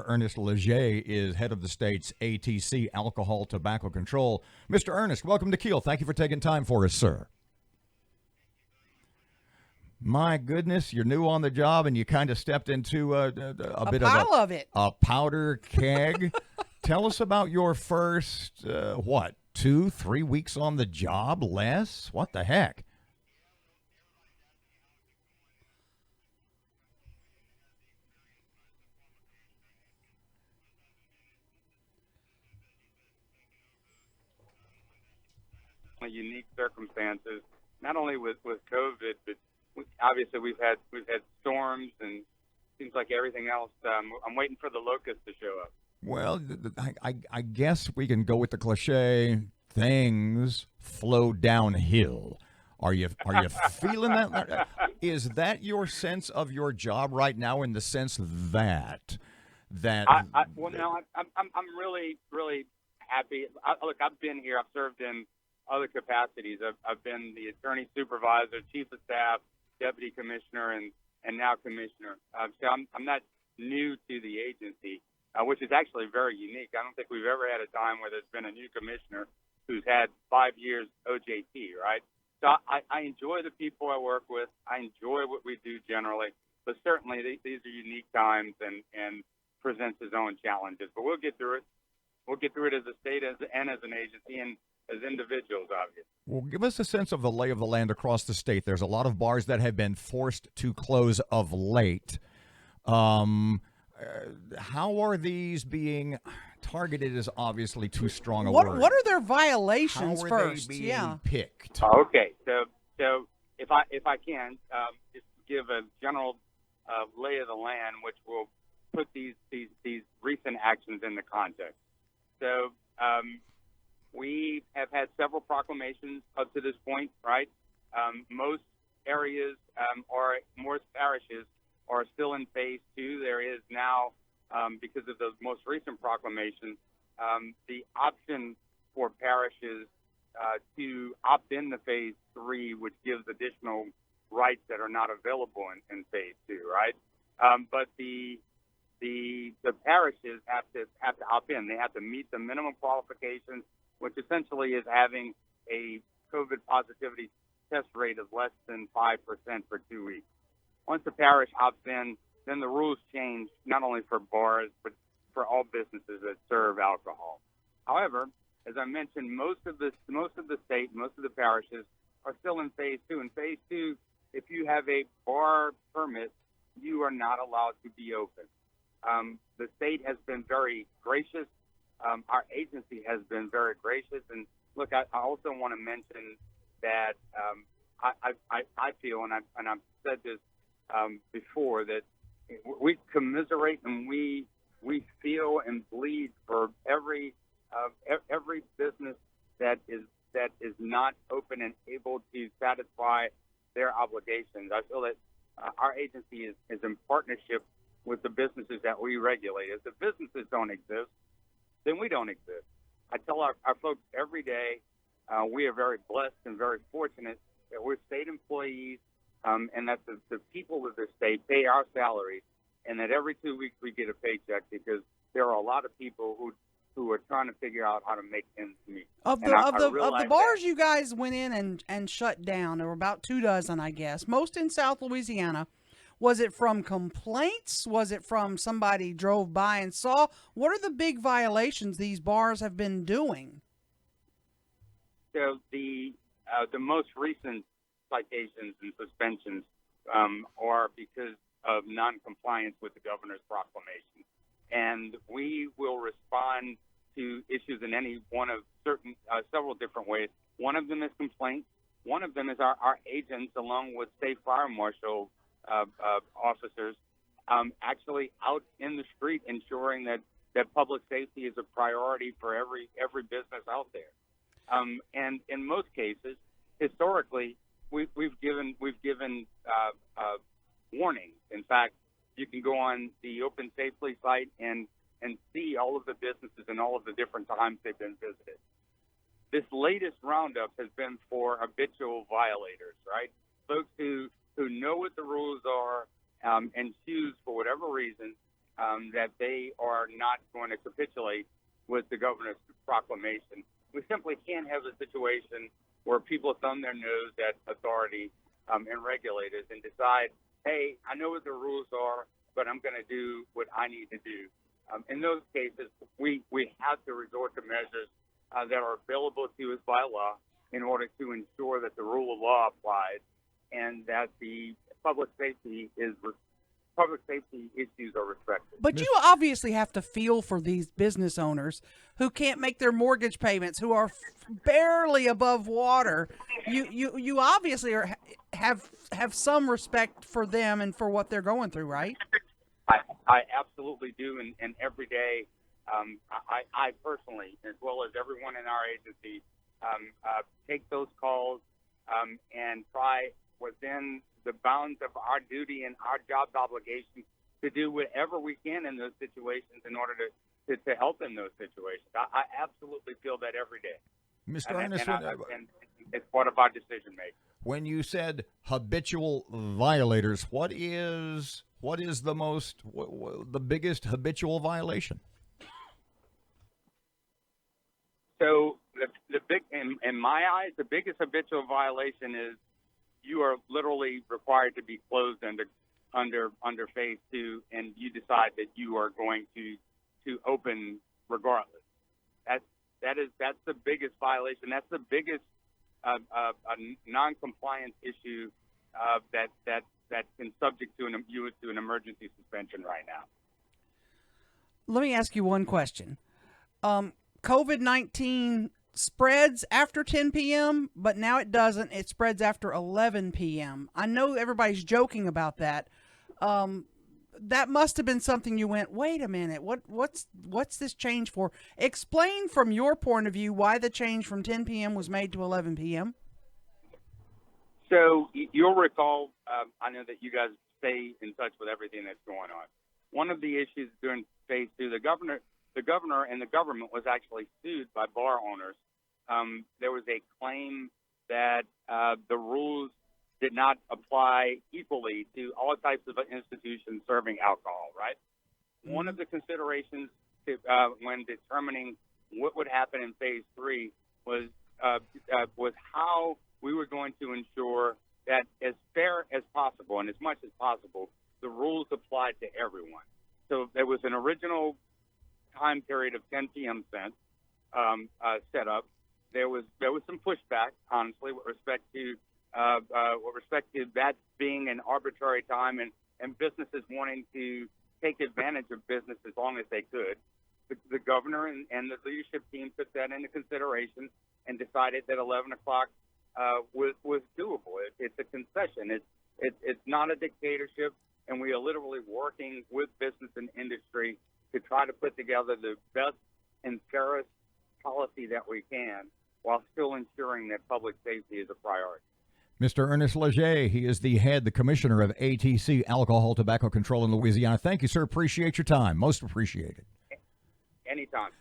Ernest Legier is head of the state's ATC, Alcohol Tobacco Control. Mr. Ernest, welcome to Kiel. Thank you for taking time for us, sir. My goodness, you're new on the job and you kind of stepped into a bit pile of it. A powder keg. Tell us about your first, 2-3 weeks on the job, less? What the heck? Unique circumstances, not only with COVID, but obviously we've had storms and seems like everything else. I'm waiting for the locusts to show up. Well, I guess we can go with the cliche, things flow downhill. Are you feeling that? Is that your sense of your job right now, in the sense that well, no, I'm really happy. Look, I've been here. I've served in other capacities. I've been the attorney supervisor, chief of staff, deputy commissioner, and now commissioner. So I'm not new to the agency, which is actually very unique. I don't think we've ever had a time where there's been a new commissioner who's had 5 years OJT, right? So I enjoy the people I work with. I enjoy what we do generally, but certainly these are unique times and presents its own challenges. But we'll get through it. We'll get through it as a state and as an agency and as individuals, obviously. Well, give us a sense of the lay of the land across the state. There's a lot of bars that have been forced to close of late. How are these being targeted is obviously too strong a word. What are their violations How are first? they being picked? Okay, so if I can just give a general lay of the land, which will put these recent actions into context. So we have had several proclamations up to this point, right? Most areas or most parishes are still in phase 2. There is now, because of the most recent proclamation, the option for parishes to opt into phase 3, which gives additional rights that are not available in phase 2, right? But the parishes have to opt in. They have to meet the minimum qualifications, which essentially is having a COVID positivity test rate of less than 5% for 2 weeks. Once the parish opts in, then the rules change not only for bars, but for all businesses that serve alcohol. However, as I mentioned, most of the state, most of the parishes are still in phase 2. In phase 2, if you have a bar permit, you are not allowed to be open. The state has been very gracious. Our agency has been very gracious. And look, I also want to mention that I feel, and I've said this before, that we commiserate and we feel and bleed for every business that is not open and able to satisfy their obligations. I feel that our agency is in partnership with the businesses that we regulate. If the businesses don't exist, then we don't exist. I tell our folks every day, we are very blessed and very fortunate that we're state employees, and that the people of the state pay our salaries, and that every 2 weeks we get a paycheck, because there are a lot of people who are trying to figure out how to make ends meet. Of the bars you guys went in and shut down, there were about 24, I guess, most in South Louisiana. Was it from complaints? Was it from somebody drove by and saw? What are the big violations these bars have been doing? So the most recent citations and suspensions are because of non-compliance with the governor's proclamation. And we will respond to issues in any one of several different ways. One of them is complaints. One of them is our agents, along with state fire marshal officers, actually out in the street, ensuring that public safety is a priority for every business out there. And in most cases, historically, we've given warnings. In fact, you can go on the Open Safely site and see all of the businesses and all of the different times they've been visited. This latest roundup has been for habitual violators, right? Folks who know what the rules are and choose, for whatever reason, that they are not going to capitulate with the governor's proclamation. We simply can't have a situation where people thumb their nose at authority and regulators and decide, hey, I know what the rules are, but I'm going to do what I need to do. In those cases, we have to resort to measures that are available to us by law in order to ensure that the rule of law applies and that the public safety issues are respected. But you obviously have to feel for these business owners who can't make their mortgage payments, who are barely above water. You obviously have some respect for them and for what they're going through, right? I absolutely do, and every day, I personally, as well as everyone in our agency, take those calls and try within the bounds of our duty and our job's obligation to do whatever we can in those situations in order to help in those situations. I absolutely feel that every day. Mr. Ernest, and it's part of our decision making. when you said habitual violators, what is the biggest habitual violation? So the big, in my eyes, the biggest habitual violation is you are literally required to be closed under phase 2, and you decide that you are going to open regardless. That's the biggest violation. That's the biggest non-compliance issue that can subject you to an emergency suspension right now. Let me ask you one question. COVID-19 spreads after 10 p.m., but now it doesn't. It spreads after 11 p.m. I know everybody's joking about that. That must have been something you went, wait a minute, what's this change for? Explain from your point of view why the change from 10 p.m. was made to 11 p.m. So you'll recall, I know that you guys stay in touch with everything that's going on. One of the issues during phase 2, the governor and the government was actually sued by bar owners. There was a claim that the rules did not apply equally to all types of institutions serving alcohol, right? Mm-hmm. One of the considerations when determining what would happen in phase 3 was how we were going to ensure that as fair as possible and as much as possible, the rules applied to everyone. So there was an original time period of 10 p.m. set up. There was some pushback, honestly, with respect to that being an arbitrary time and businesses wanting to take advantage of business as long as they could. The governor and the leadership team took that into consideration and decided that 11 o'clock was doable. It's a concession. It's not a dictatorship, and we are literally working with business and industry to try to put together the best and fairest policy that we can while still ensuring that public safety is a priority. Mr. Ernest Legier, he is the commissioner of ATC, Alcohol, Tobacco Control in Louisiana. Thank you, sir. Appreciate your time. Most appreciated. Anytime.